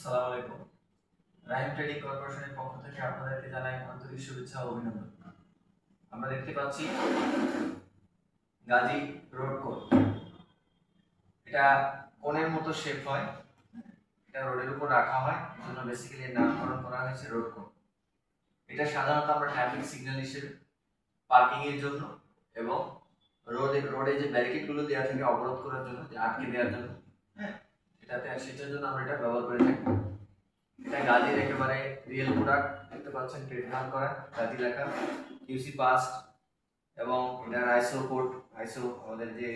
আসসালামু আলাইকুম। Rhyme trading কর্পোরেশনের পক্ষ থেকে আপনাদেরকে জানাই আন্তরিক শুভেচ্ছা ও অভিনন্দন। আমরা দেখতে পাচ্ছি গাজী রোড কোন। এটা কোণের মতো শেপ হয়, এটা রোডের উপর রাখা হয়, এজন্য বেসিক্যালি এর নামকরণ করা হয়েছে রোড কোন। এটা সাধারণত আমরা ট্রাফিক সিগন্যাল হিসেবে পার্কিং এর জন্য এবং রোডে যে ব্যারিকেড গুলো দেওয়া থাকে অবরোধ করার জন্য, আটকে দেওয়ার জন্য, হ্যাঁ, সেটার জন্য আমরা এটা ব্যবহার করে থাকি। এটা গাজীর একেবারে রিয়েল প্রোডাক্ট, দেখতে পাচ্ছেন ট্রেডমার্ক করা গাজী লেখা, কিউসি পাস্ট এবং এটার আইসো কোড, আইসো আমাদের যে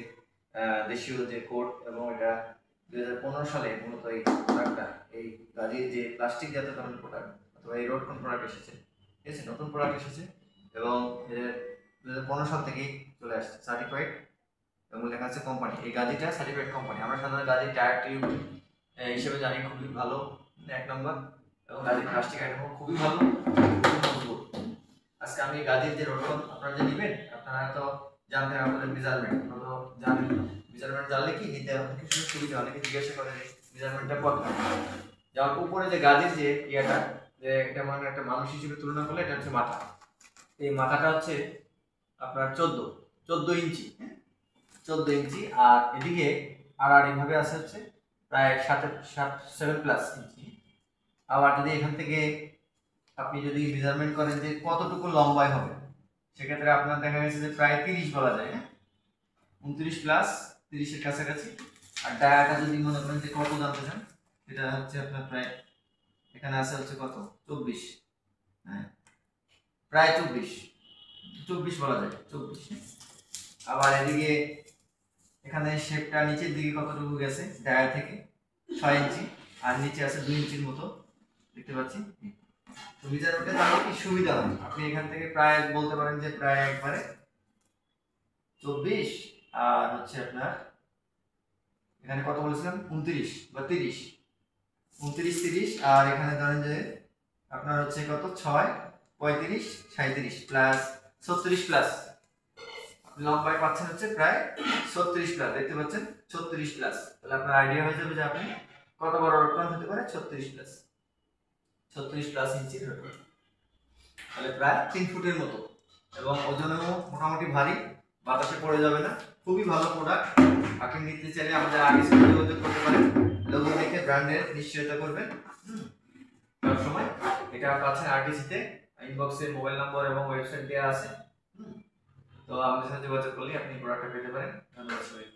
দেশীয় যে কোড, এবং এটা 2015 সালে মূলত এই প্রোডাক্টটা, এই গাজীর যে প্লাস্টিক জাতীয় প্রোডাক্ট অথবা এই রোড কোন প্রোডাক্ট এসেছে, ঠিক আছে, নতুন প্রোডাক্ট এসেছে এবং 2015 সাল থেকেই চলে আসছে সার্টিফাইড এবং লেখা আছে কোম্পানি। এই গাজীটা সার্টিফাইড কোম্পানি। আমরা সাধারণত গাজী টায়ার টিউব হিসেবে জানি খুবই ভালো, এক নম্বর, এবং গাজীর প্লাস্টিক আইটেম খুবই ভালো, খুবই মজবুত। আজকে আমি গাজীর যে রোডকন আপনারা যে নেবেন, আপনারা তো জানতে হবে আপনাদের মেজারমেন্ট, আপনারা তো জানেন, মেজারমেন্ট জানলে কি নিতে অনেক কিছু সুবিধা। অনেকে জিজ্ঞাসা করে মেজারমেন্টটা কত, যেমন উপরে যে গাজীর যে ইয়াটা, যে এটা মানে একটা মানুষ হিসেবে তুলনা করলে এটা হচ্ছে মাথা। এই মাথাটা হচ্ছে আপনার 14 ইঞ্চি, 14 ইঞ্চি, আর এদিকে আর এইভাবে আছে হচ্ছে প্রায় 7+ ইঞ্চি। আবার যদি এখান থেকে আপনি যদি মেজারমেন্ট করেন যে কতটুকু লম্বায় হবে, সেক্ষেত্রে আপনার দেখা গেছে যে প্রায় 30 বলা যায়, 29+30 এর কাছাকাছি। আর ডায়াটা যদি মনে করেন যে কত জানতে চান, এটা হচ্ছে আপনার প্রায় এখানে আছে হচ্ছে কত 24, হ্যাঁ, প্রায় 24 বলা যায়, 24। আবার এদিকে এখানে শেপটা নিচের দিকে কতটুকু গেছে ডায়া থেকে 6 ইঞ্চি, আর নিচে আছে 2 ইঞ্চির মতো, দেখতে পাচ্ছি। তো মেজারমেন্টে জানলে কি সুবিধা হয়, আপনি এখান থেকে প্রায় বলতে পারেন যে প্রায় একবারে 24, আর হচ্ছে আপনার এখানে কত বলেছিলাম 29 বা 30, 29-30, আর এখানে ধরেন যে আপনার হচ্ছে কত 6, 35, 37 প্লাস 36 প্লাস, আপনি লম্বায় পাচ্ছেন হচ্ছে প্রায় 36 প্লাস, দেখতে পাচ্ছেন 36 প্লাস। তাহলে আপনার আইডিয়া হয়ে যাবে যে আপনি কত বড় রোডকন হতে পারে, 36 প্লাস ইঞ্চি রোডকন, তাহলে প্রায় 3 ফুটের মতো, এবং ওজনেও মোটামুটি ভারী, বাতাসে পড়ে যাবে না, খুবই ভালো প্রোডাক্ট। আপনি নিতে চাইলে আমাদের আগে সাথে যোগাযোগ করতে পারেন, লোগো দেখে ব্র্যান্ডের নিশ্চয়তা করবেন। সব সময় এটা পাচ্ছেন আরটিসিতে, ইনবক্সে মোবাইল নম্বর এবং ওয়েবসাইট দেওয়া আছে। তো আমাদের সাথে যোগাযোগ করলে আপনি প্রোডাক্টটা পেতে পারেন। ধন্যবাদ সবাই।